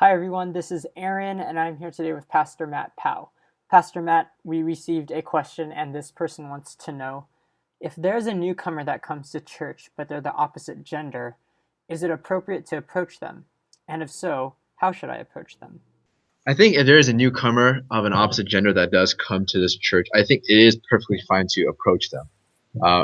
Hi, everyone. This is Aaron, and I'm here today with Pastor Matt Powell. Pastor Matt, we received a question, and this person wants to know if there's a newcomer that comes to church, but they're the opposite gender, is it appropriate to approach them? And if so, how should I approach them? I think if there is a newcomer of an opposite gender that does come to this church, I think it is perfectly fine to approach them.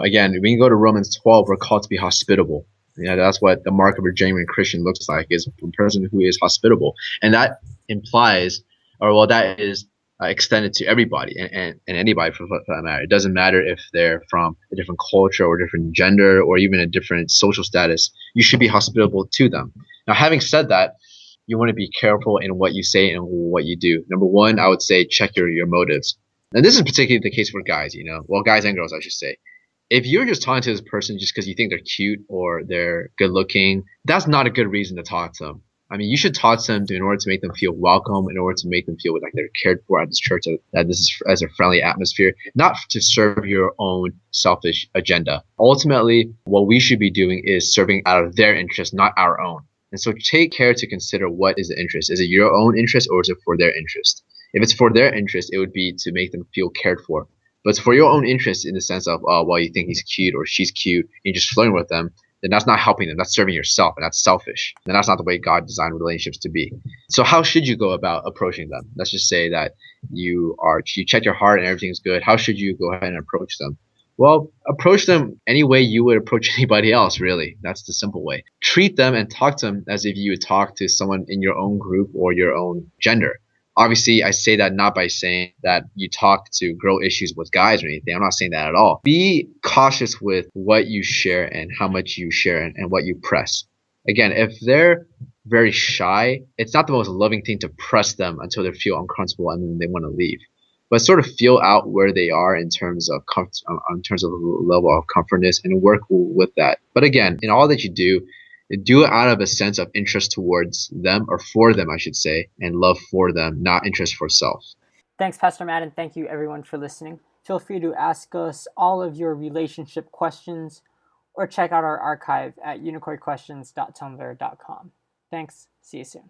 Again, when you go to Romans 12, we're called to be hospitable. That's what the mark of a genuine Christian looks like, is a person who is hospitable. And that implies, that is extended to everybody and anybody for that matter. It doesn't matter if they're from a different culture or different gender or even a different social status. You should be hospitable to them. Now, having said that, you want to be careful in what you say and what you do. Number one, I would say check your motives. And this is particularly the case for guys, guys and girls, I should say. If you're just talking to this person just because you think they're cute or they're good looking, that's not a good reason to talk to them. I mean, you should talk to them in order to make them feel welcome, in order to make them feel like they're cared for at this church, that this is as a friendly atmosphere, not to serve your own selfish agenda. Ultimately, what we should be doing is serving out of their interest, not our own. And so take care to consider what is the interest. Is it your own interest or is it for their interest? If it's for their interest, it would be to make them feel cared for. But it's for your own interest in the sense of, you think he's cute or she's cute, and you're just flirting with them, then that's not helping them. That's serving yourself, and that's selfish. And that's not the way God designed relationships to be. So how should you go about approaching them? Let's just say that you check your heart and everything's good. How should you go ahead and approach them? Well, approach them any way you would approach anybody else, really. That's the simple way. Treat them and talk to them as if you would talk to someone in your own group or your own gender. Obviously, I say that not by saying that you talk to girl issues with guys or anything. I'm not saying that at all. Be cautious with what you share and how much you share and what you press. Again, if they're very shy, it's not the most loving thing to press them until they feel uncomfortable and then they want to leave. But sort of feel out where they are in terms of level of comfortness and work with that. But again, in all that you do it out of a sense of interest towards them, or for them, I should say, and love for them, not interest for self. Thanks, Pastor Matt, and thank you, everyone, for listening. Feel free to ask us all of your relationship questions or check out our archive at unicornquestions.tumblr.com. Thanks. See you soon.